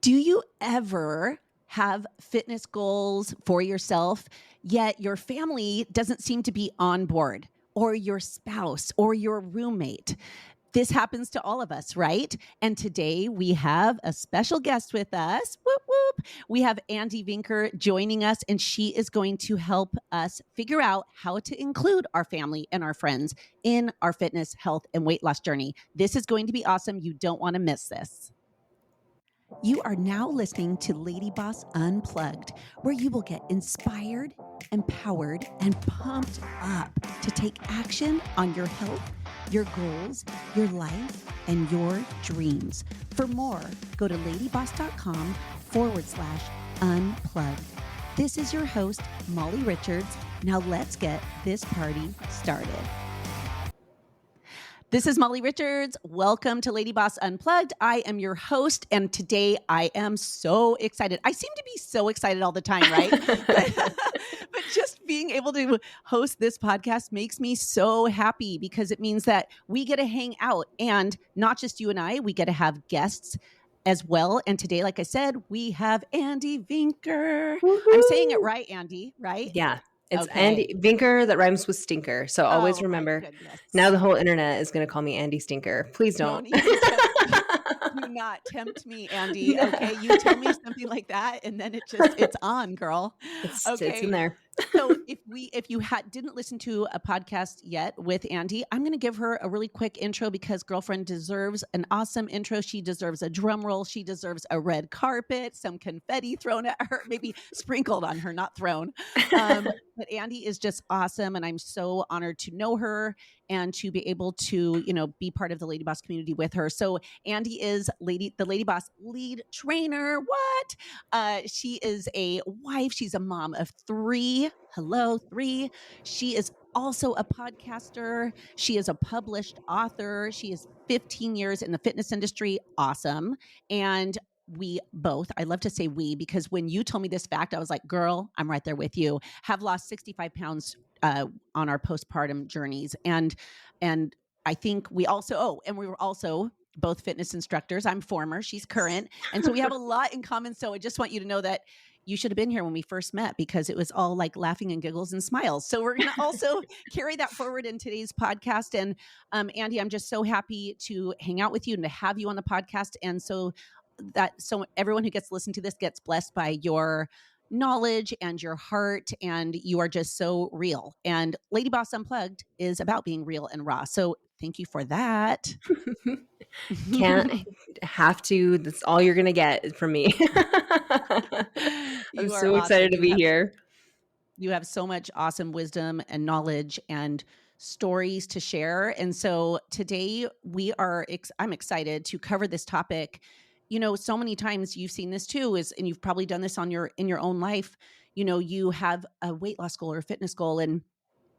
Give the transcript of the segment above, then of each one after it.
Do you ever have fitness goals for yourself, yet your family doesn't seem to be on board, or your spouse or your roommate? This happens to all of us, right? And today we have a special guest with us. Whoop, whoop. We have Andy Vinkeer joining us, and she is going to help us figure out how to include our family and our friends in our fitness, health, and weight loss journey. This is going to be awesome. You don't want to miss this. You are now listening to LadyBoss Unplugged, where you will get inspired, empowered, and pumped up to take action on your health, your goals, your life, and your dreams. For more, go to ladyboss.com/unplugged. This is your host, Molly Richards. Now let's get this party started. This is Molly Richards. Welcome to Lady Boss Unplugged. I am your host, and today I am so excited. I seem to be so excited all the time, right? But just being able to host this podcast makes me so happy because it means that we get to hang out, and not just you and I, we get to have guests as well. And today, like I said, we have Andy Vinkeer. Woo-hoo. I'm saying it right, Andy, right? Yeah. It's Okay. Andy Vinkeer that rhymes with stinker. So always remember, now the whole internet is going to call me Andy Stinker. Please don't. Do not tempt me, Andy. Okay. You tell me something like that, and then it's on, girl. It's in there. So if you didn't listen to a podcast yet with Andy, I'm going to give her a really quick intro because girlfriend deserves an awesome intro. She deserves a drum roll. She deserves a red carpet, some confetti thrown at her, maybe sprinkled on her, not thrown. But Andy is just awesome, and I'm so honored to know her and to be able to, be part of the Lady Boss community with her. So Andy is the Lady Boss lead trainer. What? She is a wife. She's a mom of 3. Hello, 3. She is also a podcaster. She is a published author. She is 15 years in the fitness industry. Awesome. And we both, I love to say we, because when you told me this fact, I was like, girl, I'm right there with you, have lost 65 pounds on our postpartum journeys. And I think we were also both fitness instructors. I'm former, she's current. And so we have a lot in common. So I just want you to know that you should have been here when we first met because it was all like laughing and giggles and smiles. So we're going to also carry that forward in today's podcast. And Andy, I'm just so happy to hang out with you and to have you on the podcast. And so everyone who gets to listen to this gets blessed by your knowledge and your heart, and you are just so real. And Lady Boss Unplugged is about being real and raw. So thank you for that. Can't have to. That's all you're going to get from me. I'm so excited to be here. You have so much awesome wisdom and knowledge and stories to share. And so today I'm excited to cover this topic. So many times you've seen this too, and you've probably done this in your own life. You have a weight loss goal or a fitness goal, and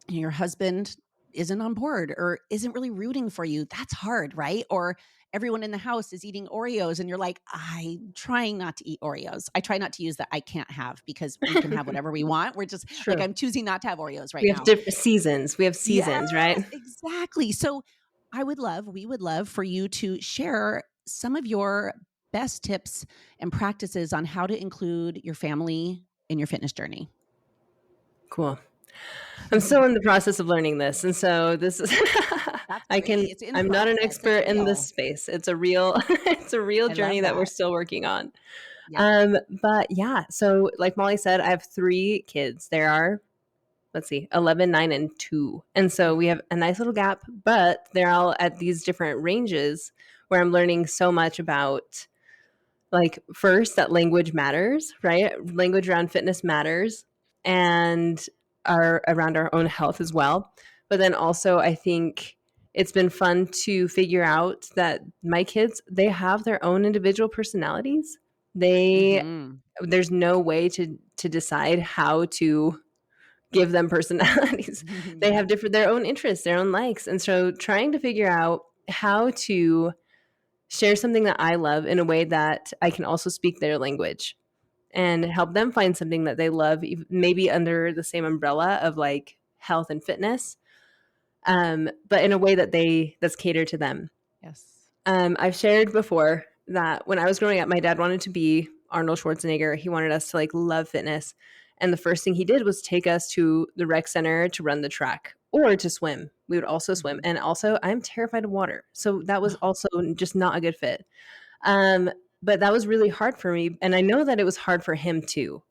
your husband isn't on board or isn't really rooting for you. That's hard, right? Or everyone in the house is eating Oreos and you're like, I'm trying not to eat Oreos. I try not to use that I can't have because we can have whatever we want. We're just like, I'm choosing not to have Oreos right now. We have different seasons. We have seasons, right? Exactly. So we would love for you to share some of your best tips and practices on how to include your family in your fitness journey. Cool. I'm still in the process of learning this. And so this is, I'm not an expert in this space. It's a real journey that we're still working on. Yeah. But yeah, so like Molly said, I have 3 kids. There are, 11, 9, and 2. And so we have a nice little gap, but they're all at these different ranges where I'm learning so much about, like, first, that language matters, right? Language around fitness matters, and around our own health as well. But then also, I think it's been fun to figure out that my kids, they have their own individual personalities. There's no way to decide how to give them personalities. They have their own interests, their own likes. And so trying to figure out how to share something that I love in a way that I can also speak their language and help them find something that they love, maybe under the same umbrella of like health and fitness, but in a way that's catered to them. Yes. I've shared before that when I was growing up, my dad wanted to be Arnold Schwarzenegger. He wanted us to like love fitness. And the first thing he did was take us to the rec center to run the track or to swim. We would also swim. And also, I'm terrified of water. So that was also just not a good fit. But that was really hard for me. And I know that it was hard for him too,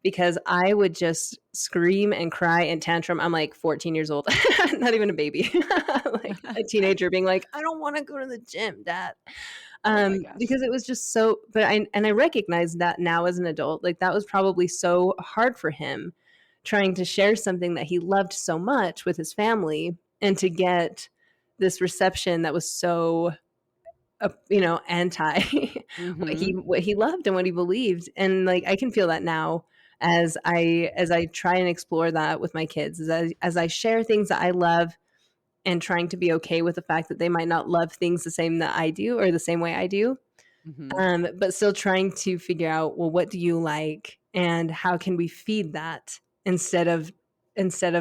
because I would just scream and cry and tantrum. I'm like 14 years old, not even a baby, like a teenager being like, I don't want to go to the gym, Dad. Because it was just so, but I recognize that now as an adult, like that was probably so hard for him trying to share something that he loved so much with his family and to get this reception that was so anti what he loved and what he believed. And like I can feel that now as I try and explore that with my kids, as I share things that I love and trying to be okay with the fact that they might not love things the same that I do or the same way I do. But still trying to figure out, well, what do you like and how can we feed that instead of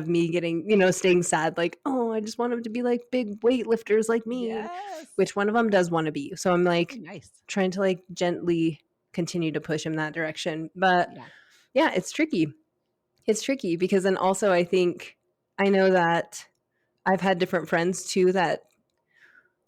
me getting, staying sad, like, oh, I just want them to be like big weightlifters like me, which one of them does want to be. So I'm like trying to like gently continue to push him that direction. But yeah, it's tricky. It's tricky because then also I think I know that I've had different friends too that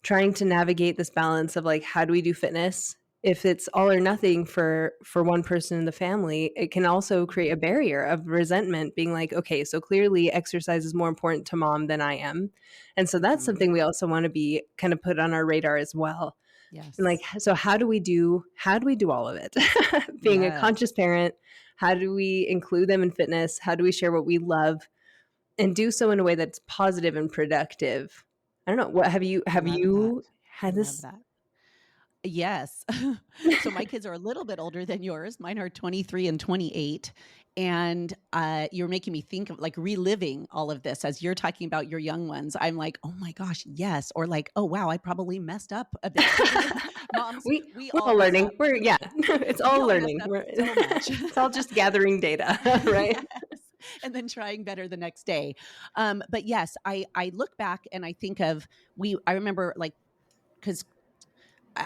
trying to navigate this balance of like, how do we do fitness? If it's all or nothing for one person in the family, it can also create a barrier of resentment being like, okay, so clearly exercise is more important to mom than I am. And so that's something we also want to be kind of put on our radar as well. Yes. And like, so how do we do all of it? Being a conscious parent, how do we include them in fitness? How do we share what we love and do so in a way that's positive and productive? I don't know. What have you had this? Yes. So my kids are a little bit older than yours. Mine are 23 and 28. And you're making me think of like reliving all of this as you're talking about your young ones. I'm like, oh my gosh, yes. Or like, oh wow, I probably messed up a bit. Moms, we're all learning. It's all learning. It's all just gathering data, right? Yes. And then trying better the next day. But yes, I look back and I think of I remember like, because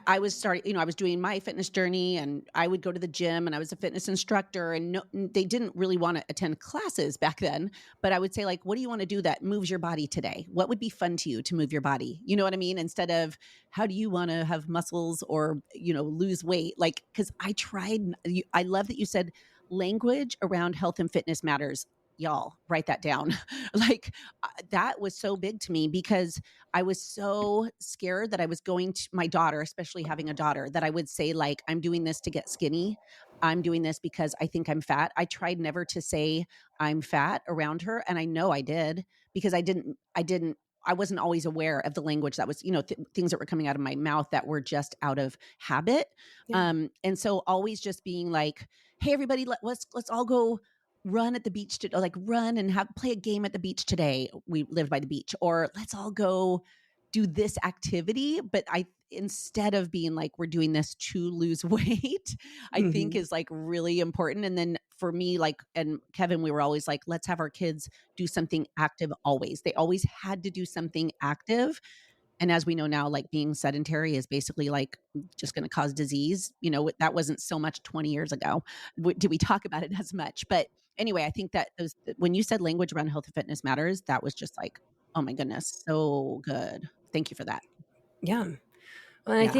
I was starting, I was doing my fitness journey and I would go to the gym and I was a fitness instructor and they didn't really want to attend classes back then, but I would say like, what do you want to do that moves your body today? What would be fun to you to move your body? You know what I mean? Instead of how do you want to have muscles or, lose weight? Like, cause I love that you said language around health and fitness matters. Y'all write that down. Like that was so big to me because I was so scared that I was going to my daughter, especially having a daughter, that I would say like, I'm doing this to get skinny. I'm doing this because I think I'm fat. I tried never to say I'm fat around her. And I know I did because I wasn't always aware of the language that was, things that were coming out of my mouth that were just out of habit. Yeah. And so always just being like, hey, everybody, let's all go run at the beach like run and play a game at the beach today. We live by the beach, or let's all go do this activity. But instead of being like, we're doing this to lose weight, I think is like really important. And then for me, like, and Kevin, we were always like, let's have our kids do something active always. They always had to do something active. And as we know now, like being sedentary is basically like just going to cause disease. That wasn't so much 20 years ago. Did we talk about it as much? But anyway, I think that when you said language around health and fitness matters, that was just like, oh my goodness, so good. Thank you for that. Yeah. Well, yeah.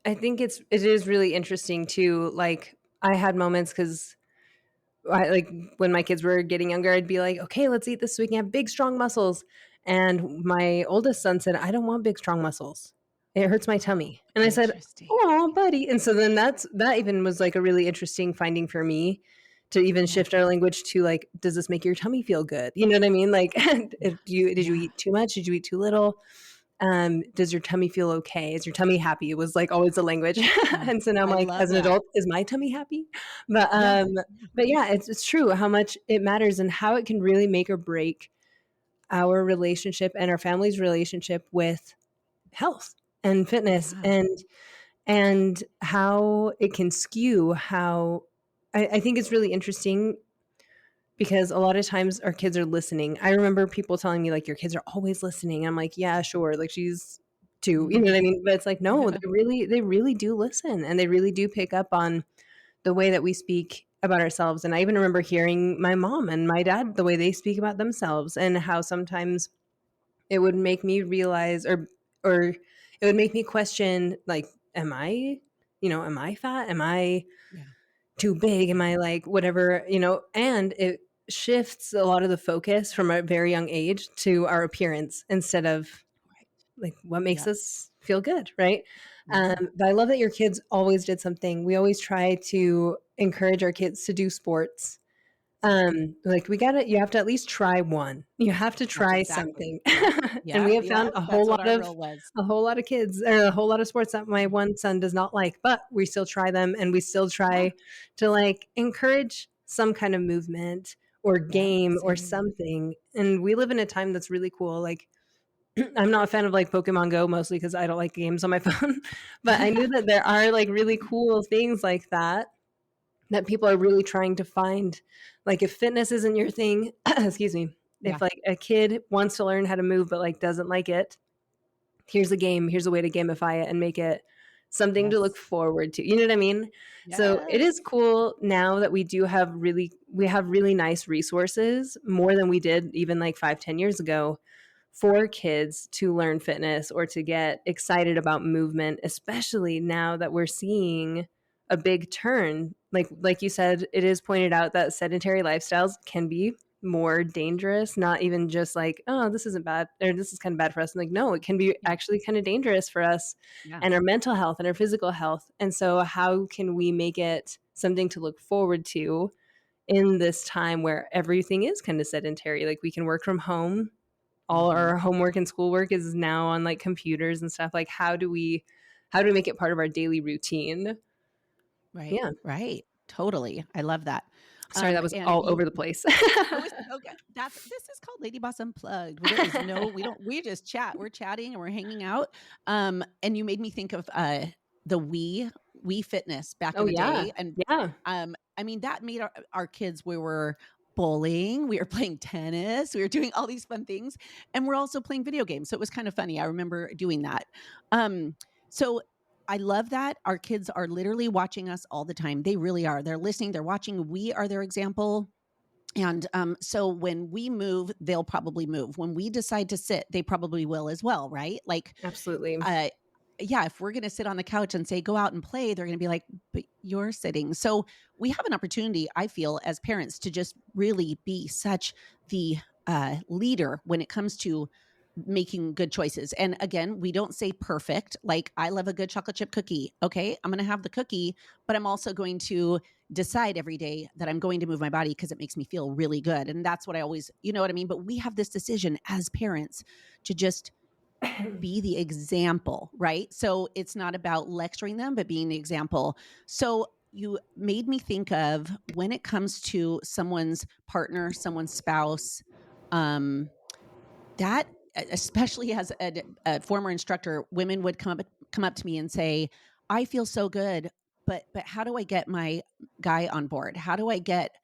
I think it is really interesting too. Like I had moments because like when my kids were getting younger, I'd be like, okay, let's eat this so we can have big, strong muscles. And my oldest son said, I don't want big, strong muscles. It hurts my tummy. And I said, oh, buddy. And so then that even was like a really interesting finding for me to even shift our language to like, does this make your tummy feel good? You know what I mean? Like, did you eat too much? Did you eat too little? Does your tummy feel okay? Is your tummy happy? It was like always the language. And so now I'm like, as an adult, is my tummy happy? But yeah, it's true how much it matters and how it can really make or break our relationship and our family's relationship with health and fitness and how it can skew how I think it's really interesting because a lot of times our kids are listening. I remember people telling me like, your kids are always listening. I'm like, yeah, sure. Like she's to, you know what I mean? But it's like, no, they really do listen, and they really do pick up on the way that we speak about ourselves. And I even remember hearing my mom and my dad, the way they speak about themselves, and how sometimes it would make me realize, or it would make me question, like, am I fat? Am I too big? Am I like whatever, and it shifts a lot of the focus from a very young age to our appearance instead of like what makes us feel good, right? But I love that your kids always did something. We always try to encourage our kids to do sports. Like you have to at least try one. You have to try something. And we have found a whole lot of kids, or a whole lot of sports that my one son does not like, but we still try them, and we still try to like encourage some kind of movement or game or something. And we live in a time that's really cool. Like, I'm not a fan of like Pokemon Go, mostly because I don't like games on my phone, but I knew that there are like really cool things like that people are really trying to find. Like, if fitness isn't your thing, excuse me, if like a kid wants to learn how to move but like doesn't like it, here's a game, here's a way to gamify it and make it something to look forward to. You know what I mean? So it is cool now that we have really nice resources, more than we did even like 5-10 years ago, for kids to learn fitness or to get excited about movement, especially now that we're seeing a big turn. Like you said, it is pointed out that sedentary lifestyles can be more dangerous, not even just like, oh, this isn't bad, or this is kind of bad for us. Like, no, it can be actually kind of dangerous for us and our mental health and our physical health. And so how can we make it something to look forward to in this time where everything is kind of sedentary? Like, we can work from home. All our homework and schoolwork is now on like computers and stuff. Like, how do we make it part of our daily routine? Right. Yeah. Right. Totally. I love that. Sorry, that was all over the place. Okay. This is called LadyBoss Unplugged. There is we just chat. We're chatting and we're hanging out. And you made me think of the Wii Fitness back in the day. And I mean, that made our kids, we were bowling, we were playing tennis, we were doing all these fun things, and we're also playing video games. So it was kind of funny. I remember doing that. So I love that our kids are literally watching us all the time. They really are. They're listening, they're watching. We are their example. And so when we move, they'll probably move. When we decide to sit, they probably will as well, right? Like, absolutely. Yeah, if we're going to sit on the couch and say, go out and play, they're going to be like, but you're sitting. So we have an opportunity, I feel, as parents to just really be such the leader when it comes to making good choices. And again, we don't say perfect. Like, I love a good chocolate chip cookie. Okay, I'm going to have the cookie, but I'm also going to decide every day that I'm going to move my body because it makes me feel really good. And that's what I always, you know what I mean? But we have this decision as parents to just be the example, right? So it's not about lecturing them, but being the example. So you made me think of, when it comes to someone's partner, someone's spouse, that, especially as a former instructor, women would come up to me and say, I feel so good, but how do I get my guy on board? How do I get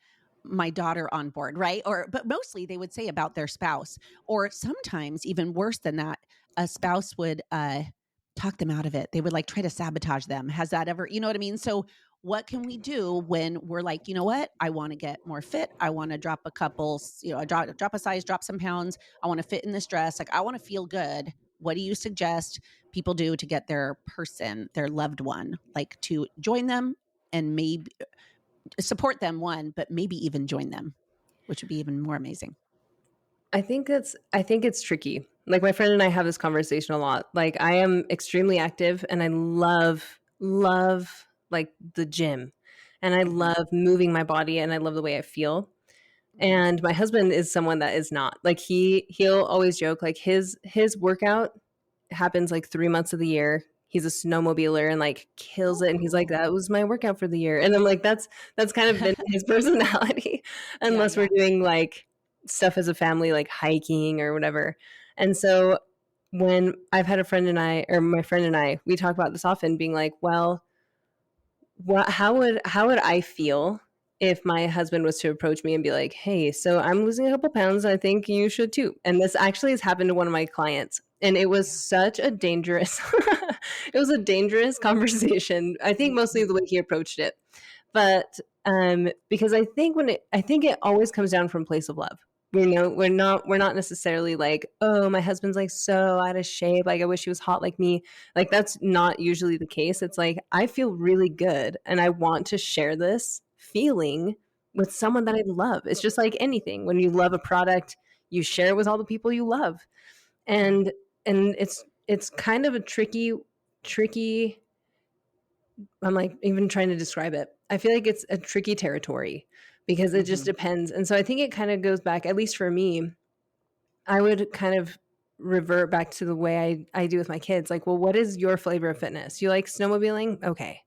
my daughter on board, right? But mostly they would say about their spouse, or sometimes even worse than that, a spouse would talk them out of it. They would like try to sabotage them. Has that ever, you know what I mean? So what can we do when we're like, you know what? I want to get more fit. I want to drop a couple, drop a size, drop some pounds. I want to fit in this dress. Like, I want to feel good. What do you suggest people do to get their person, their loved one, like to join them and maybe support them, one, but maybe even join them, which would be even more amazing? I think it's tricky. Like, my friend and I have this conversation a lot. Like, I am extremely active and I love like the gym, and I love moving my body, and I love the way I feel. And my husband is someone that is not. Like, he'll always joke, like, his workout happens like 3 months of the year. He's a snowmobiler and like kills it. And he's like, that was my workout for the year. And I'm like, that's kind of been his personality, unless we're doing like stuff as a family, like hiking or whatever. And so when I've had my friend and I, we talk about this often, being like, well, how would I feel if my husband was to approach me and be like, hey, so I'm losing a couple pounds and I think you should too. And this actually has happened to one of my clients And it was such a dangerous it was a dangerous conversation. I think mostly the way he approached it. But because I think I think it always comes down from a place of love. We're not necessarily like, oh, my husband's like so out of shape, like I wish he was hot like me. Like that's not usually the case. It's like I feel really good and I want to share this feeling with someone that I love. It's just like anything. When you love a product, you share it with all the people you love. And it's kind of a tricky. I'm like even trying to describe it. I feel like it's a tricky territory because it just depends. And so I think it kind of goes back, at least for me, I would kind of revert back to the way I do with my kids. Like, well, what is your flavor of fitness? You like snowmobiling? Okay.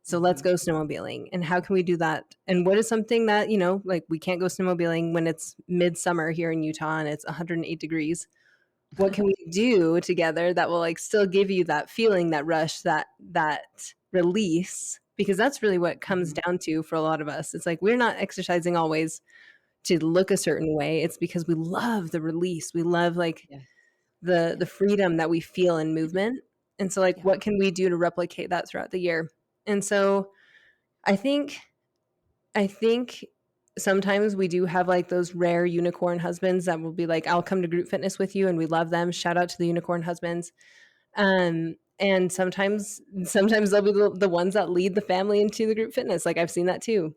So let's go snowmobiling. And how can we do that? And what is something that, like we can't go snowmobiling when it's midsummer here in Utah and it's 108 degrees. What can we do together that will like still give you that feeling, that rush, that release? Because that's really what it comes down to for a lot of us. It's like we're not exercising always to look a certain way. It's because we love the release. We love like the freedom that we feel in movement. And so like what can we do to replicate that throughout the year? And so I think sometimes we do have like those rare unicorn husbands that will be like, I'll come to group fitness with you, and we love them. Shout out to the unicorn husbands. And sometimes they'll be the ones that lead the family into the group fitness. Like I've seen that too.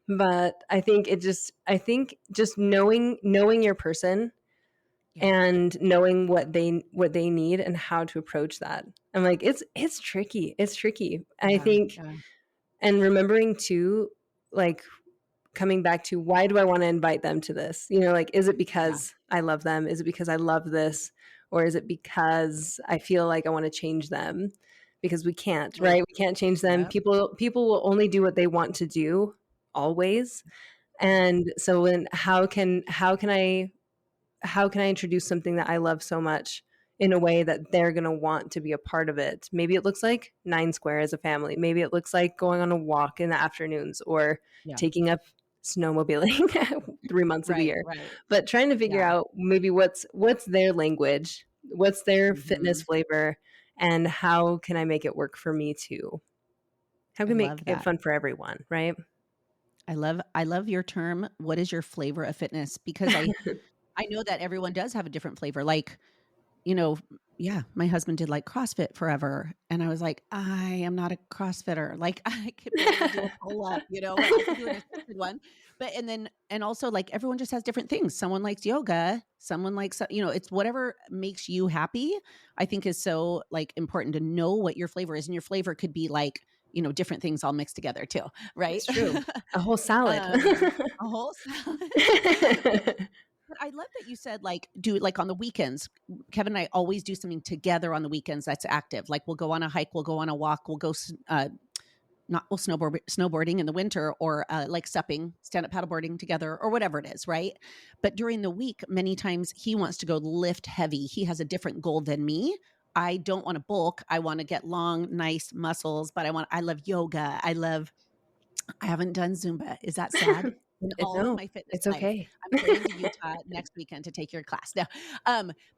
But I think just knowing your person and knowing what they need and how to approach that. I'm like, it's tricky. It's tricky. I think, and remembering too, like coming back to why do I want to invite them to this? Like, is it because I love them? Is it because I love this? Or is it because I feel like I want to change them? Because we can't, right? We can't change them. People will only do what they want to do always. And so how can I introduce something that I love so much in a way that they're going to want to be a part of it? Maybe it looks like 9 Square as a family. Maybe it looks like going on a walk in the afternoons or taking up snowmobiling 3 months of the year. But trying to figure out maybe what's their language, what's their fitness flavor, and how can I make it work for me too? How can we make it fun for everyone, right? I love your term. What is your flavor of fitness? Because I know that everyone does have a different flavor. Like, my husband did like CrossFit forever. And I was like, I am not a CrossFitter. Like I could barely do a pull-up, like I could do an assisted one. But, and also like everyone just has different things. Someone likes yoga. Someone likes, it's whatever makes you happy, I think is so like important to know what your flavor is. And your flavor could be like, different things all mixed together too. Right. It's true. A whole salad. A whole salad. But I love that you said like do it like on the weekends. Kevin and I always do something together on the weekends that's active. Like we'll go on a hike, we'll go on a walk, we'll go snowboarding in the winter, or like supping, stand-up paddleboarding together, or whatever it is, right? But during the week, many times he wants to go lift heavy. He has a different goal than me. I don't want to bulk. I want to get long, nice muscles, but I love yoga. I haven't done Zumba. Is that sad? In all of my fitness it's life. okay. I'm going to Utah next weekend to take your class. No,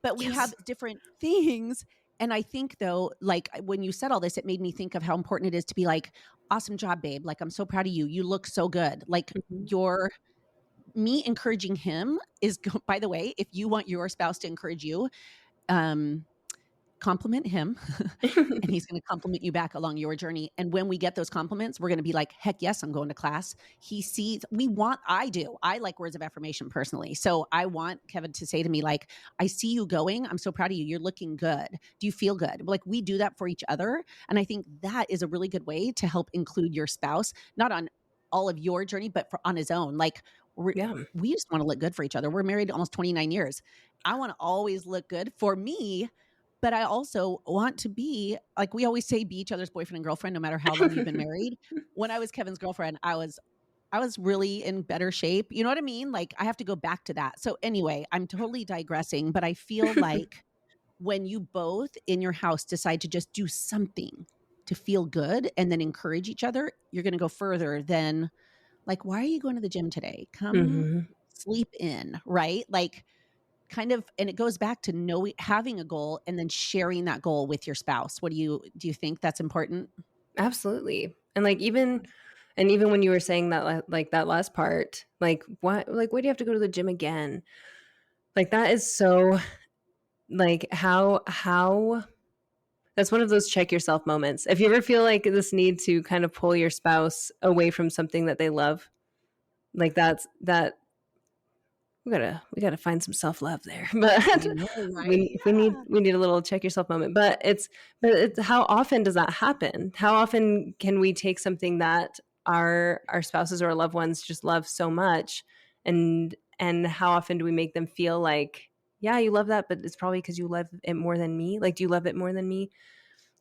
but we have different things. And I think though, like when you said all this, it made me think of how important it is to be like, awesome job, babe. Like, I'm so proud of you. You look so good. Like me encouraging him is, by the way, if you want your spouse to encourage you, compliment him and he's going to compliment you back along your journey. And when we get those compliments, we're going to be like, heck yes, I'm going to class. I like words of affirmation personally. So I want Kevin to say to me, like, I see you going. I'm so proud of you. You're looking good. Do you feel good? Like we do that for each other. And I think that is a really good way to help include your spouse, not on all of your journey, but on his own. Like we just want to look good for each other. We're married almost 29 years. I want to always look good for me. But I also want to be, like we always say, be each other's boyfriend and girlfriend, no matter how long you've been married. When I was Kevin's girlfriend, I was really in better shape. You know what I mean? Like I have to go back to that. So anyway, I'm totally digressing, but I feel like when you both in your house decide to just do something to feel good and then encourage each other, you're going to go further than like, why are you going to the gym today? Come sleep in, right? Like, kind of, and it goes back to having a goal and then sharing that goal with your spouse. Do you think that's important? Absolutely. And like even when you were saying that, like that last part, like why do you have to go to the gym again? Like that is so like how that's one of those check yourself moments. If you ever feel like this need to kind of pull your spouse away from something that they love, like that we gotta find some self-love there. But I know, right? Yeah. we need a little check yourself moment. But it's how often does that happen? How often can we take something that our spouses or our loved ones just love so much, and how often do we make them feel like, yeah, you love that, but it's probably because you love it more than me. Like, do you love it more than me?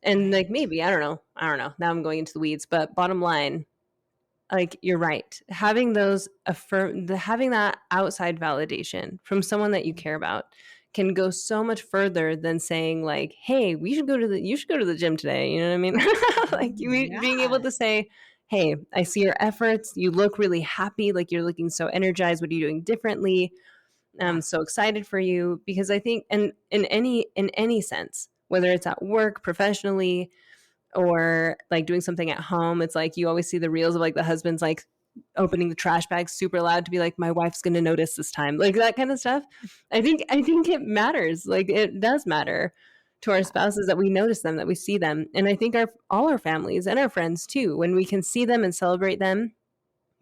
And like Right. maybe, I don't know. Now I'm going into the weeds, but bottom line, like you're right. Having having that outside validation from someone that you care about can go so much further than saying like, "Hey, you should go to the gym today." You know what I mean? Like being able Yeah. to say, "Hey, I see your efforts. You look really happy. Like you're looking so energized. What are you doing differently? Yeah. I'm so excited for you." Because I think, and in any sense, whether it's at work, professionally, or like doing something at home, it's like you always see the reels of like the husband's like opening the trash bag super loud to be like, my wife's gonna notice this time, like that kind of stuff. I think it matters. Like it does matter to our Yeah. spouses that we notice them, that we see them. And I think all our families and our friends too, when we can see them and celebrate them,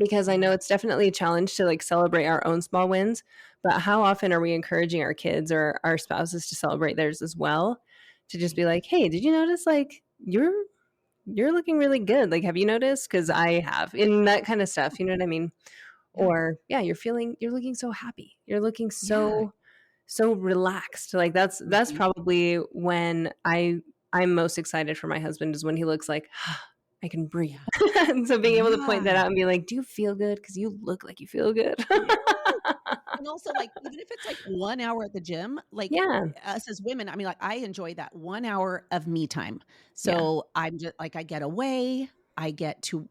because I know Yeah. it's definitely a challenge to like celebrate our own small wins, but how often are we encouraging our kids or our spouses to celebrate theirs as well? To just be like, hey, did you notice like you're looking really good. Like, have you noticed? Because I have, in that kind of stuff. You know what I mean? Yeah. Or yeah, you're looking so happy. You're looking Yeah. so relaxed. Like that's Mhm. probably when I'm most excited for my husband, is when he looks like, I can breathe. Yeah. And so being able to point that Yeah. out and be like, do you feel good? Because you look like you feel good. Yeah. And also, like, even if it's, like, 1 hour at the gym, like, Yeah. us as women, I mean, like, I enjoy that 1 hour of me time. Yeah. So, I'm just like, I get away, I get to,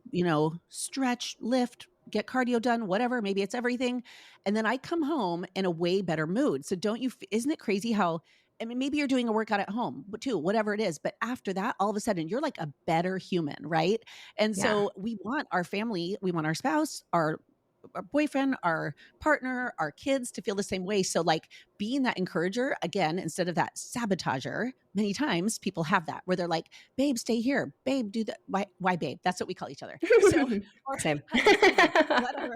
stretch, lift, get cardio done, whatever, maybe it's everything, and then I come home in a way better mood. So don't you f isn't it crazy how, I mean, maybe you're doing a workout at home, but too, whatever it is, but after that, all of a sudden, you're like a better human, right? And Yeah. so, we want our family, we want our spouse, our boyfriend, our partner, our kids to feel the same way. So, like, being that encourager again, instead of that sabotager, many times people have that where they're like, babe, stay here. Babe, do that. Why, babe? That's what we call each other. So, or Same. honey, sweetie, whatever,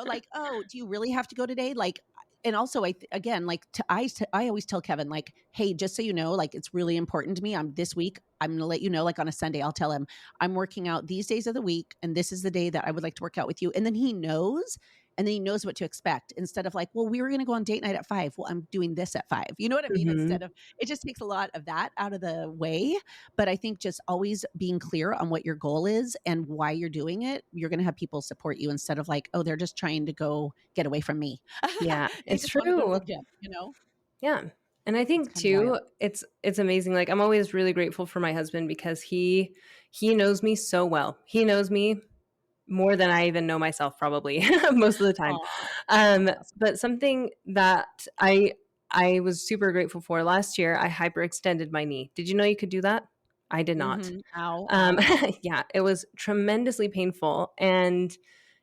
like, oh, do you really have to go today? Like, and also again, like I always tell Kevin, like, hey, just so you know, like, it's really important to me. This week, I'm going to let you know, like on a Sunday, I'll tell him I'm working out these days of the week, and this is the day that I would like to work out with you. And then he knows, and then he knows what to expect, instead of like, well, we were going to go on date night at 5. Well, I'm doing this at 5. You know what I mean? Hmm. Instead of, it just takes a lot of that out of the way. But I think just always being clear on what your goal is and why you're doing it, you're going to have people support you, instead of like, oh, they're just trying to go get away from me. Yeah, They it's just want to go to the true. gym. Yeah. And I It's think kind of wild. too, it's amazing. Like I'm always really grateful for my husband, because he knows me so well. He knows me more than I even know myself, probably most of the time. Aw, that's awesome. But something that I was super grateful for last year, I hyperextended my knee. Did you know you could do that? I did not. Mm-hmm. Ow, ow, ow. Yeah, it was tremendously painful, and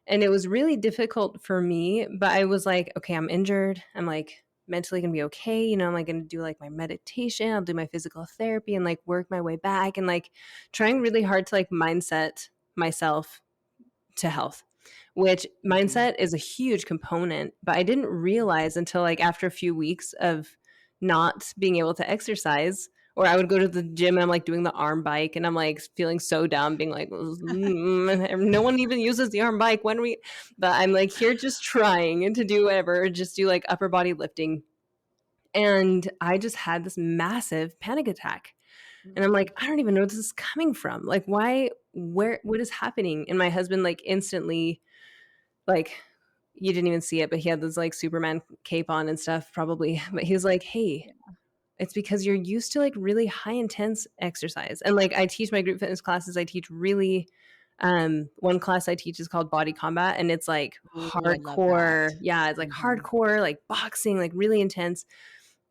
it was really difficult for me. But I was like, okay, I'm injured. I'm like mentally gonna be okay. You know, I'm like gonna do like my meditation. I'll do my physical therapy and like work my way back, and like trying really hard to like mindset myself to health, which Mhm. mindset is a huge component. But I didn't realize until like after a few weeks of not being able to exercise, or I would go to the gym and I'm like doing the arm bike and I'm like feeling so dumb, being like, no one even uses the arm bike. When we, but I'm like here just trying to do whatever, just do like upper body lifting. And I just had this massive panic attack. And I'm Mhm. like, I don't even know where this is coming from. Like, why, what is happening? And my husband, like, instantly, like, you didn't even see it, but he had this like Superman cape on and stuff, probably. But he was like, hey, it's because you're used to like really high intense exercise. And like, I teach my group fitness classes, I teach really One class I teach is called Body Combat, and it's like Ooh, I love that. hardcore. Yeah, it's like hardcore, like boxing, like really intense.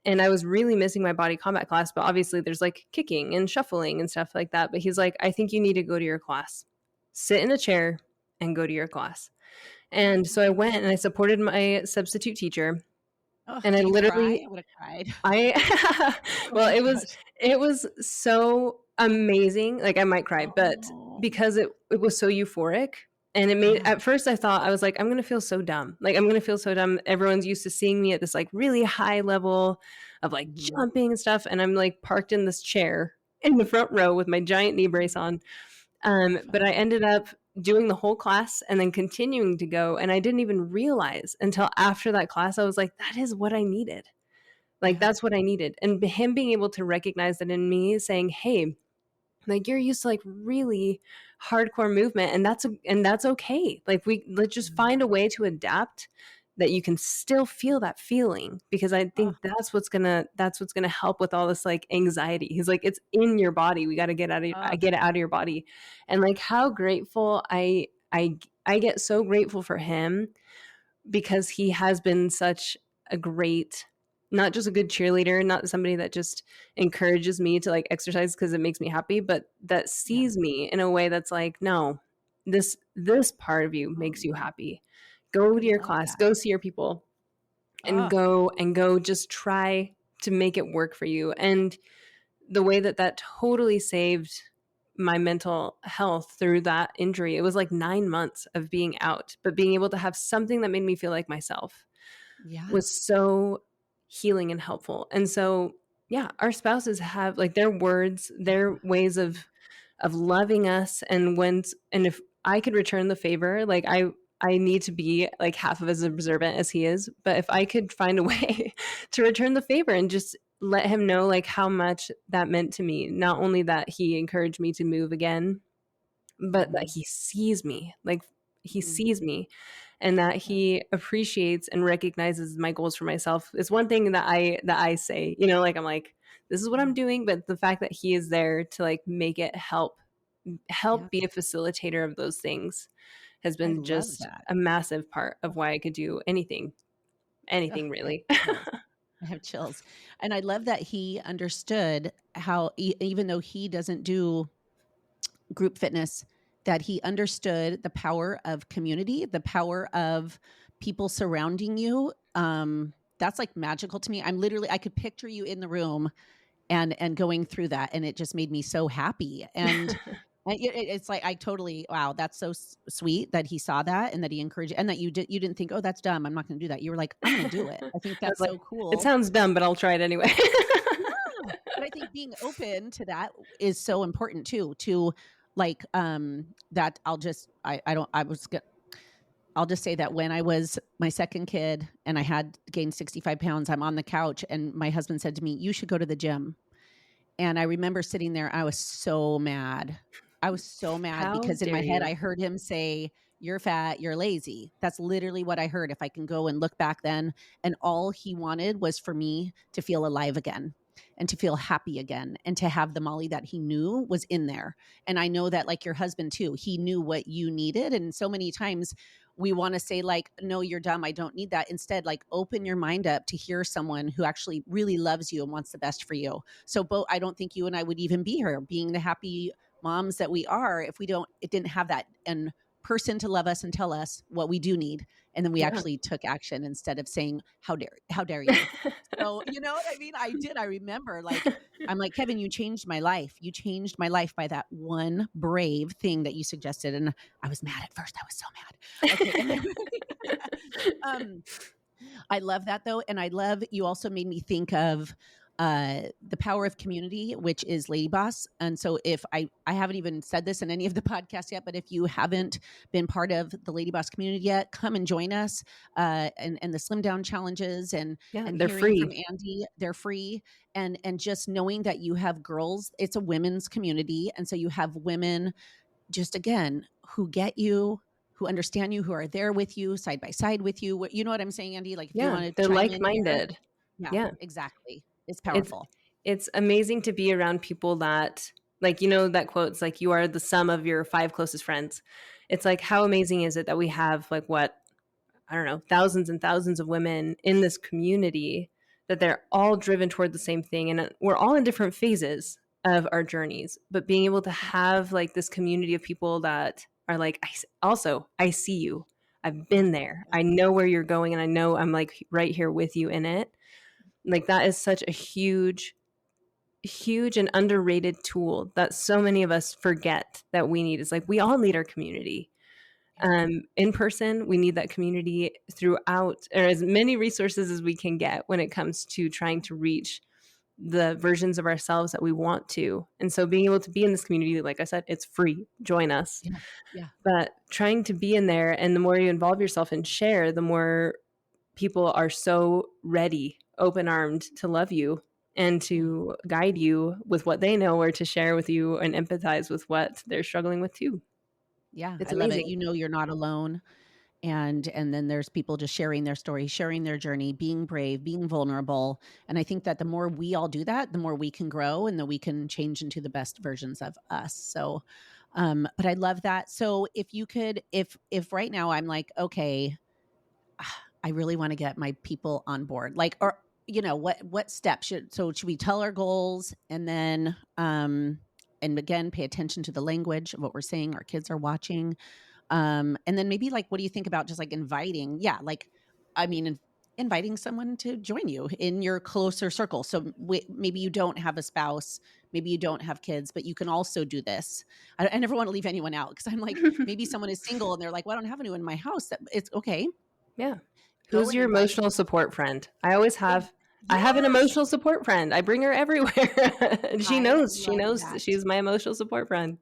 And I was really missing my Body Combat class, but obviously there's like kicking and shuffling and stuff like that. But he's like, I think you need to go to your class. Sit in a chair and go to your class. And so I went and I supported my substitute teacher. Oh, And I did you cry? literally I would have cried. Oh well, my it was so amazing. Like I might cry, but Oh, because it was so euphoric, and it made, yeah, at first I thought, I was like, I'm going to feel so dumb. Like I'm going to feel so dumb. Everyone's used to seeing me at this like really high level of like mhm, jumping and stuff, and I'm like parked in this chair in the front row with my giant knee brace on. But I funny. ended up doing the whole class and then continuing to go, and I didn't even realize until after that class I was like, that is what I needed. Like Yeah. that's what I needed. And him being able to recognize that in me, saying, "Hey, like you're used to like really hardcore movement, and that's okay. Like let's just Mhm. find a way to adapt that you can still feel that feeling, because I Oh, think that's what's gonna help with all this like anxiety." He's like, "It's in your body. We got to oh, get it out of your body." And like how grateful I get, so grateful for him, because he has been such a great, not just a good cheerleader, not somebody that just encourages me to like exercise because it makes me happy, but that yeah. sees me in a way that's like, no, this part of you makes you Oh, happy. Go I to your love class, that. go see your people, and Oh, go just try to make it work for you. And the way that totally saved my mental health through that injury, it was like 9 months of being out, but being able to have something that made me feel like myself yeah. was so healing and helpful. And so, yeah, our spouses have like their words, their ways of loving us, and if I could return the favor, like I need to be like half of as observant as he is, but if I could find a way to return the favor and just let him know like how much that meant to me, not only that he encouraged me to move again, but that Mhm, he sees me, like he mhm. sees me, and that Yeah, he appreciates and recognizes my goals for myself is one thing that I say, you know, like I'm like, this is what yeah, I'm doing, but the fact that he is there to like make it yeah. help be a facilitator of those things has I been love just that. a massive part of why I could do Oh, anything I have really. chills. I have chills. And I love that he understood how even though he doesn't do group fitness, that he understood the power of community, the power of people surrounding you. That's like magical to me. I could picture you in the room and going through that, and it just made me so happy. And it's like I totally, wow, that's so sweet that he saw that and that he encouraged, and that you didn't think, oh, that's dumb, I'm not going to do that. You were like, I'm going to do it. I I think was that's like, so it cool. sounds dumb, but I'll try it anyway. Yeah, but I think being open to that is so important too. To like, that I don't I was I'll just say that when I was my second kid and I had gained 65 pounds, I'm on the couch and my husband said to me, "You should go to the gym." And I remember sitting there, I was so mad. I was so mad How because in my dare head, you? I heard him say, "You're fat, you're lazy." That's literally what I heard. If I can go and look back then, and all he wanted was for me to feel alive again and to feel happy again and to have the Molly that he knew was in there. And I know that, like your husband too, he knew what you needed. And so many times we want to say, like, no, you're dumb, I don't need that. Instead, like, open your mind up to hear someone who actually really loves you and wants the best for you. So both, I don't think you and I would even be here being the happy moms that we are if it didn't have that and person to love us and tell us what we do need. And then we Yeah. actually took action instead of saying, how dare you? So, you know what I mean? I remember, like, I'm like, Kevin, you changed my life. You changed my life by that one brave thing that you suggested. And I was mad at first. I was so mad. Okay. And then, um, I love that though. And I love, you also made me think of the power of community, which is LadyBoss. And so if I haven't even said this in any of the podcasts yet, but if you haven't been part of the LadyBoss community yet, come and join us, and the slim down challenges, Yeah, and they're hearing from free. Andy, they're free. And just knowing that you have girls, it's a women's community. And so you have women, just again, who get you, who understand you, who are there with you, side by side with you. You know what I'm saying, Andy? Like if you Yeah, want to they're chime in here. like-minded. Yeah, Yeah. exactly. It's It's powerful. it's amazing to be around people that Like, that quote, it's like, you are the sum of your 5 closest friends. It's like, how amazing is it that we have like what, I don't know, thousands and thousands of women in this community, that they're all driven toward the same thing. And we're all in different phases of our journeys, but being able to have like this community of people that are like, I see you. I've been there. I know where you're going, and I know I'm like right here with you in it. Like, that is such a huge and underrated tool that so many of us forget that we need. Is like, we all need our community. In person, we need that community throughout, or as many resources as we can get when it comes to trying to reach the versions of ourselves that we want to. And so being able to be in this community, like I said, it's free. Join us. Yeah. But trying to be in there, and the more you involve yourself and share, the more people are so ready, open-armed to love you and to guide you with what they know, or to share with you and empathize with what they're struggling with too. Yeah, It's I love amazing. it. You're not alone. And then there's people just sharing their story, sharing their journey, being brave, being vulnerable. And I think that the more we all do that, the more we can grow, and then we can change into the best versions of us. So, but I love that. So if you could, if right now I'm like, okay, I really want to get my people on board, like, or what steps should we tell our goals, and then and again, pay attention to the language of what we're saying. Our kids are watching. And then maybe, like, what do you think about just like inviting? Yeah, like, I mean, inviting someone to join you in your closer circle. So maybe you don't have a spouse, maybe you don't have kids, but you can also do this. I never want to leave anyone out, because I'm like, maybe someone is single and they're like, well, I don't have anyone in my house. It's okay. Yeah. Go Who's and your invite. emotional support friend? I have an Yes, emotional support friend. I bring her everywhere. And she I knows love that that. she's my emotional support friend.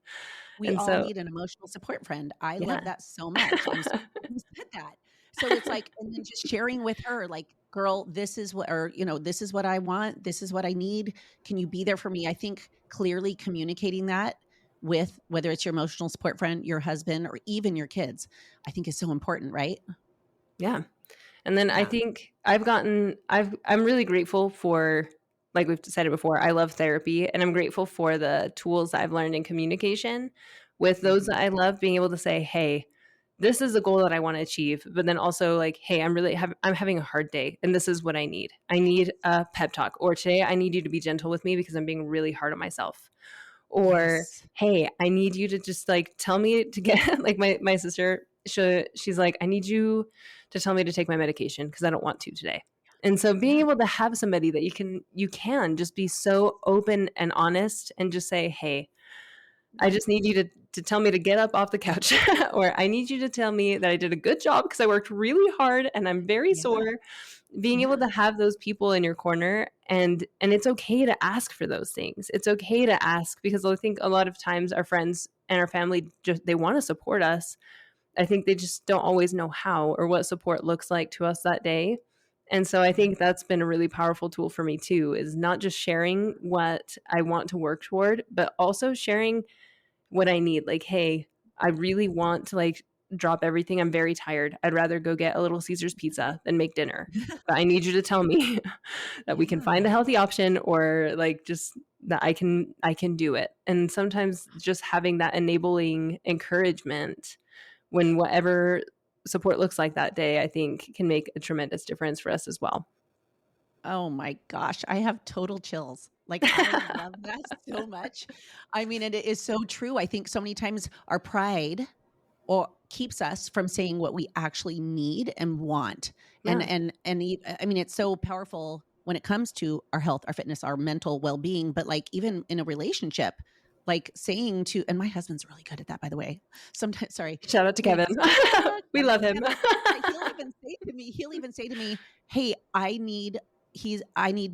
We And all so, need an emotional support friend. I love yeah. that so much. I'm so glad you said that. So it's like, and then just sharing with her, like, girl, this is what, or, this is what I want. This is what I need. Can you be there for me? I think clearly communicating that with, whether it's your emotional support friend, your husband, or even your kids, I think is so important, right? Yeah. And then I Yeah. think I'm really grateful for, like we've said it before, I love therapy, and I'm grateful for the tools that I've learned in communication with those that I love, being able to say, hey, this is a goal that I want to achieve, but then also like, hey, I'm having a hard day, and this is what I need. I need a pep talk, or today I need you to be gentle with me because I'm being really hard on myself. Or, Yes. hey, I need you to just like tell me to get like my sister, she's like, I need you to tell me to take my medication because I don't want to today. And so being Yeah. able to have somebody that you can just be so open and honest and just say, hey, I just need you to tell me to get up off the couch, or I need you to tell me that I did a good job because I worked really hard and I'm very Yeah. sore. Being able Yeah. to have those people in your corner, and it's okay to ask for those things. It's okay to ask, because I think a lot of times our friends and our family, just they want to support us. I think they just don't always know how or what support looks like to us that day. And so I think that's been a really powerful tool for me too, is not just sharing what I want to work toward, but also sharing what I need. Like, hey, I really want to like drop everything. I'm very tired. I'd rather go get a Little Caesars pizza than make dinner. But I need you to tell me that we can find a Yeah. healthy option, or like just that I can do it. And sometimes just having that enabling encouragement when whatever support looks like that day, I think can make a tremendous difference for us as well. Oh my gosh, I have total chills. Like, I love that so much. I mean, it is so true. I think so many times our pride or keeps us from saying what we actually need and want. Yeah. I mean, it's so powerful when it comes to our health, our fitness, our mental well-being, but like even in a relationship, like saying to, and my husband's really good at that, by the way. Sometimes, sorry, Shout out to Kevin. We love him. Kevin, he'll even say to me, "Hey, I need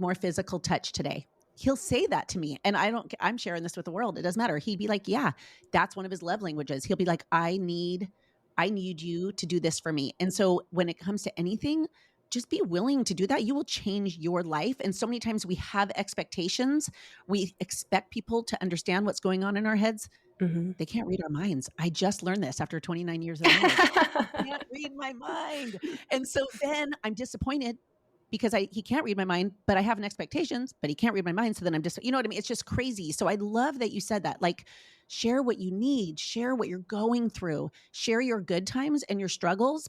more physical touch today." He'll say that to me, and I'm sharing this with the world. It doesn't matter. He'd be like, "Yeah, that's one of his love languages." He'll be like, I need you to do this for me." And so when it comes to anything, just be willing to do that. You will change your life. And so many times we have expectations. We expect people to understand what's going on in our heads. Mm-hmm. They can't read our minds. I just learned this after 29 years of marriage. They can't read my mind. And so then I'm disappointed because he can't read my mind, but I have an expectations, but he can't read my mind. So then I'm just, you know what I mean? It's just crazy. So I love that you said that, like, share what you need, share what you're going through, share your good times and your struggles,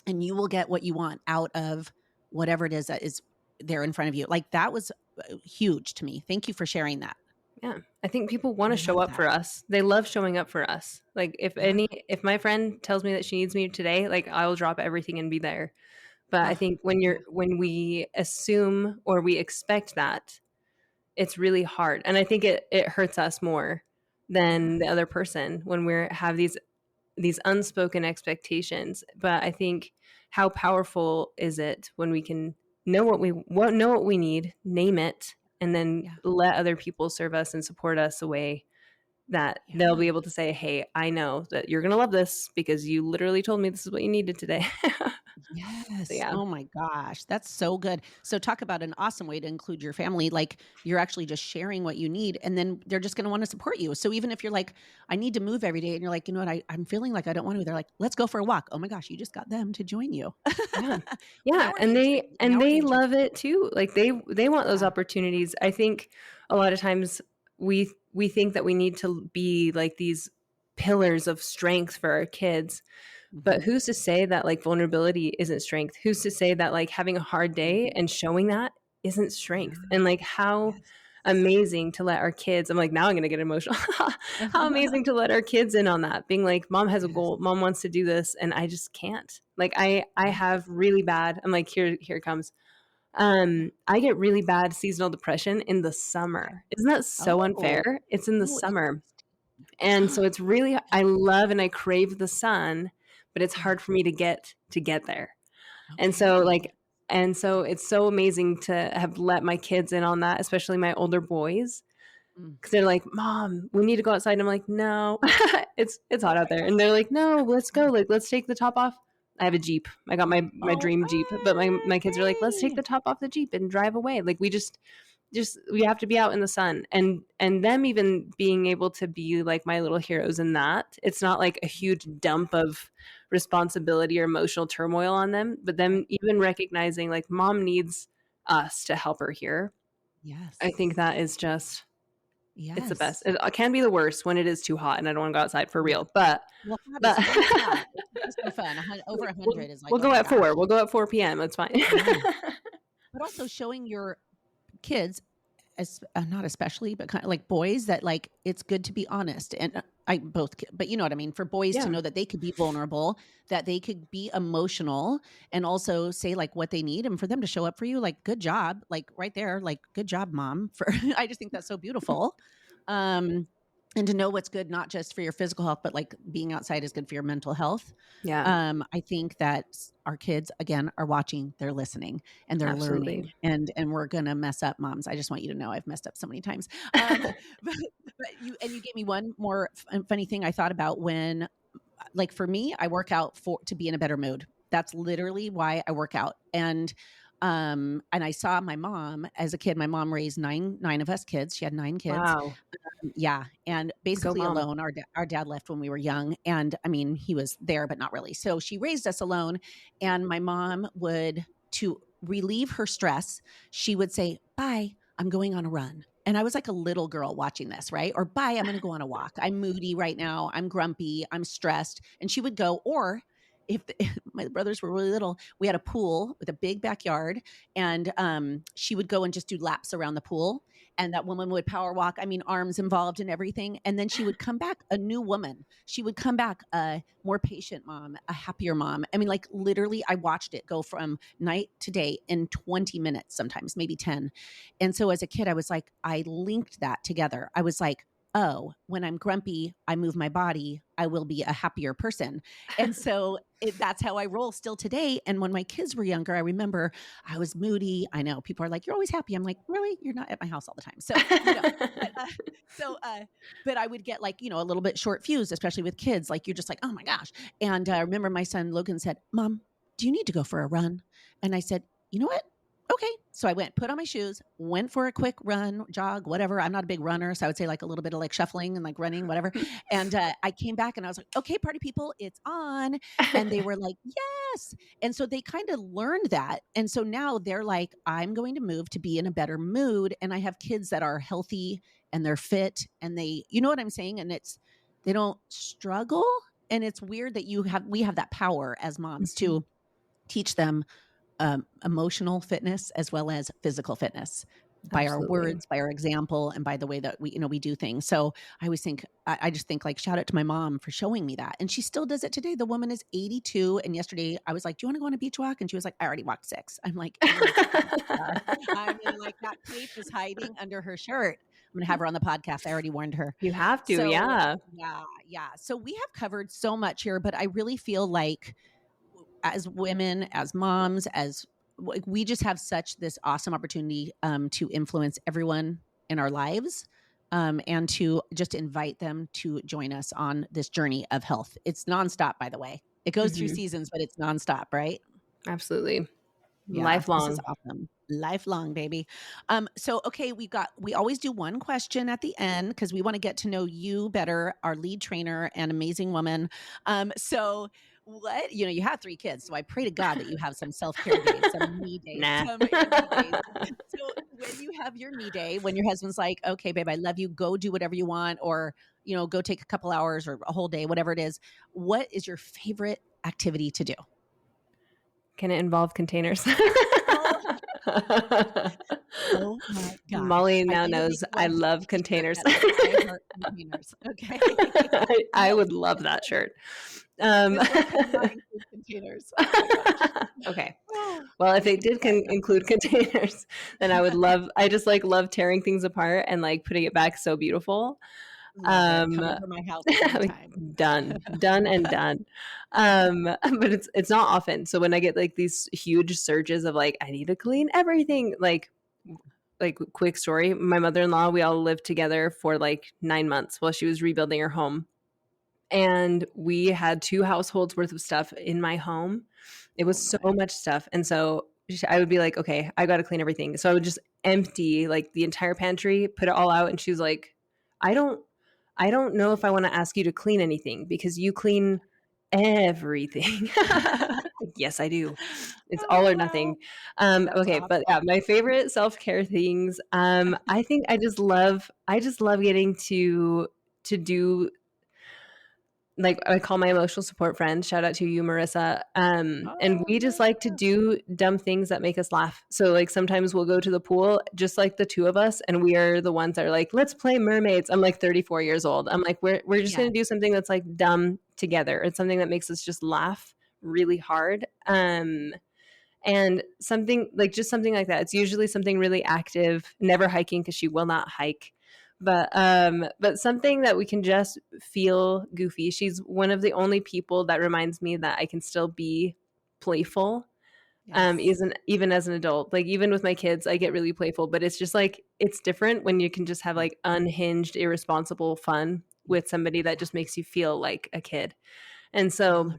and you will get what you want out of whatever it is that is there in front of you. Like, that was huge to me. Thank you for sharing that. Yeah. I think people want to I show love up that. for us. They love showing up for us. Like Yeah. if my friend tells me that she needs me today, like I will drop everything and be there. But I think when we assume or we expect that, it's really hard. And I think it hurts us more than the other person when we have these unspoken expectations. But I think how powerful is it when we can know what we need, name it, and then let other people serve us and support us a way that they'll be able to say, hey, I know that you're going to love this because you literally told me this is what you needed today. Yes. Yeah. Oh my gosh. That's so good. So talk about an awesome way to include your family. Like, you're actually just sharing what you need, and then they're just going to want to support you. So even if you're like, I need to move every day, and you're like, you know what, I'm feeling like I don't want to, they're like, let's go for a walk. Oh my gosh, you just got them to join you. Yeah. Well, Yeah. And they love it too. Like they want those opportunities. I think a lot of times we think that we need to be like these pillars of strength for our kids. But who's to say that like vulnerability isn't strength? Who's to say that like having a hard day and showing that isn't strength? And like how amazing to let our kids, I'm like, now I'm going to get emotional. How amazing to let our kids in on that, being like, mom has a goal, mom wants to do this, and I just can't. Like I have really bad, I'm like, here it comes. I get really bad seasonal depression in the summer. Isn't that so unfair? It's in the summer. And so it's really, I love and I crave the sun, but it's hard for me to get there. And so it's so amazing to have let my kids in on that, especially my older boys, because they're like, mom, we need to go outside. And I'm like, no, it's hot out there. And they're like, no, let's go. Like, let's take the top off. I have a Jeep. I got my dream Jeep, but my kids are like, let's take the top off the Jeep and drive away. Like we just we have to be out in the sun, and them even being able to be like my little heroes in that. It's not like a huge dump of responsibility or emotional turmoil on them, but them even recognizing like mom needs us to help her here. Yes. I think that is just, it's the best. It can be the worst when it is too hot and I don't want to go outside for real, but it's so fun. Over 100 is like, we'll go at 4. We'll go at 4 p.m. It's fine. But also showing your kids, as not especially, but kind of like boys, that like it's good to be honest, and but you know what I mean, for boys to know that they could be vulnerable, that they could be emotional, and also say like what they need, and for them to show up for you, like, good job, like right there, like, good job, mom. For I just think that's so beautiful. And to know what's good, not just for your physical health, but like being outside is good for your mental health. Yeah. I think that our kids, again, are watching, they're listening, and they're learning, and we're going to mess up, moms. I just want you to know I've messed up so many times. But you gave me one more funny thing I thought about when, like, for me, I work out to be in a better mood. That's literally why I work out. And I saw my mom as a kid. My mom raised nine of us kids. She had 9 kids. Wow. Yeah. And basically alone. Our dad left when we were young. And I mean, he was there, but not really. So she raised us alone. And my mom to relieve her stress, she would say, bye, I'm going on a run. And I was like a little girl watching this, right? Or bye, I'm going to go on a walk. I'm moody right now. I'm grumpy. I'm stressed. And she would go, or if my brothers were really little, we had a pool with a big backyard, and she would go and just do laps around the pool. And that woman would power walk. I mean, arms involved and everything. And then she would come back a new woman. She would come back a more patient mom, a happier mom. I mean, like, literally, I watched it go from night to day in 20 minutes, sometimes maybe 10. And so as a kid, I was like, I linked that together. I was like, oh, when I'm grumpy, I move my body, I will be a happier person. And so that's how I roll still today. And when my kids were younger, I remember I was moody. I know people are like, you're always happy. I'm like, really? You're not at my house all the time. So, but I would get like, a little bit short fused, especially with kids. Like, you're just like, oh my gosh. And I remember my son Logan said, Mom, do you need to go for a run? And I said, you know what? okay. So I put on my shoes, went for a quick run, jog, whatever. I'm not a big runner. So I would say like a little bit of like shuffling and like running, whatever. And I came back and I was like, okay, party people, it's on. And they were like, yes. And so they kind of learned that. And so now they're like, I'm going to move to be in a better mood. And I have kids that are healthy and they're fit and you know what I'm saying? And they don't struggle. And it's weird that we have that power as moms to teach them emotional fitness as well as physical fitness by Absolutely. our words, by our example, and by the way that we do things. So I always think, I just think like, shout out to my mom for showing me that. And she still does it today. The woman is 82. And yesterday I was like, do you want to go on a beach walk? And she was like, I already walked 6. I'm like, I mean, like that cape is hiding under her shirt. I'm going to have her on the podcast. I already warned her. You have to. So, yeah. Yeah. So we have covered so much here, but I really feel like as women, as moms, we just have this awesome opportunity to influence everyone in our lives and to just invite them to join us on this journey of health. It's nonstop, by the way. It goes through seasons, but it's nonstop, right? Absolutely. Yeah, lifelong. This is awesome. Lifelong, baby. So, okay, we always do one question at the end because we want to get to know you better, our lead trainer and amazing woman. So you have 3 kids, so I pray to God that you have some self-care days, some me days, some me days. So when you have your me day, when your husband's like, okay, babe, I love you, go do whatever you want, or, go take a couple hours or a whole day, whatever it is, what is your favorite activity to do? Can it involve containers? Oh my God. Molly now knows I love containers. I heart containers. Okay. I would love that shirt. Containers. Oh okay. Well, if it did include containers, then I just love tearing things apart and like putting it back so beautiful. Come over my house anytime. done and done. But it's not often. So when I get like these huge surges of like, I need to clean everything, like quick story, my mother-in-law, we all lived together for like 9 months while she was rebuilding her home. And we had 2 households worth of stuff in my home. It was so much stuff. And so I would be like, okay, I got to clean everything. So I would just empty like the entire pantry, put it all out. And she was like, I don't know if I want to ask you to clean anything because you clean everything. Yes, I do. It's all or nothing. Okay, awesome. But yeah, my favorite self-care things. I think I just love getting to do, like, I call my emotional support friend. Shout out to you, Marissa. And we just like to do dumb things that make us laugh. So like sometimes we'll go to the pool, just like the 2 of us, and we are the ones that are like, let's play mermaids. I'm like 34 years old. I'm like, we're just going to do something that's like dumb together. It's something that makes us just laugh really hard. And something like that. It's usually something really active, never hiking because she will not hike. But something that we can just feel goofy. She's one of the only people that reminds me that I can still be playful. Yes. Even as an adult, like even with my kids, I get really playful, but it's just like, it's different when you can just have like unhinged, irresponsible fun with somebody that just makes you feel like a kid. And so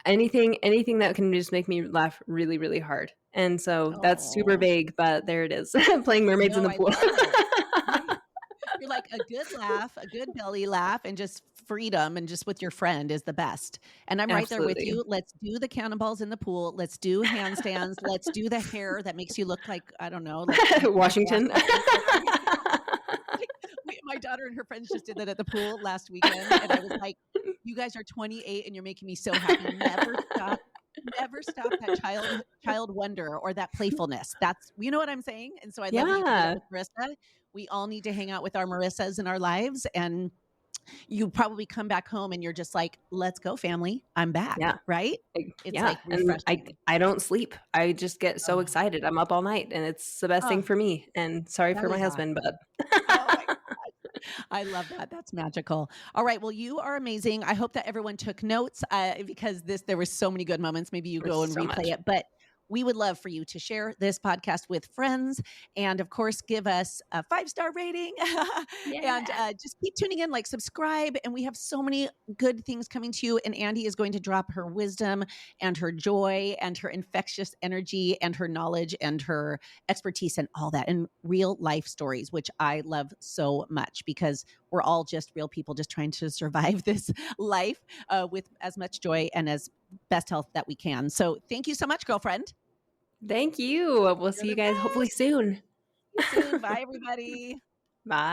anything that can just make me laugh really, really hard. And so that's super vague, but there it is. Playing mermaids in the pool. You're like, a good laugh, a good belly laugh, and just freedom and just with your friend is the best. And I'm right there with you. Let's do the cannonballs in the pool. Let's do handstands. Let's do the hair that makes you look like, I don't know, like Washington. My daughter and her friends just did that at the pool last weekend. And I was like, you guys are 28 and you're making me so happy. Never stop that child wonder or that playfulness. That's, you know what I'm saying? And so I love that you did that with Marissa. We all need to hang out with our Marissas in our lives. And you probably come back home and you're just like, let's go, family. I'm back. Yeah. Right? It's like refreshing. And I don't sleep. I just get so excited. I'm up all night and it's the best thing for me. And sorry for my husband, but oh my God. I love that. That's magical. All right. Well, you are amazing. I hope that everyone took notes because there were so many good moments. Maybe you go and replay it. But we would love for you to share this podcast with friends, and of course, give us a 5-star rating. And just keep tuning in, like, subscribe. And we have so many good things coming to you. And Andy is going to drop her wisdom and her joy and her infectious energy and her knowledge and her expertise and all that, and real life stories, which I love so much, because we're all just real people just trying to survive this life with as much joy and as best health that we can. So thank you so much, girlfriend. Thank you. We'll see you guys hopefully soon. See you soon. Bye, everybody. Bye.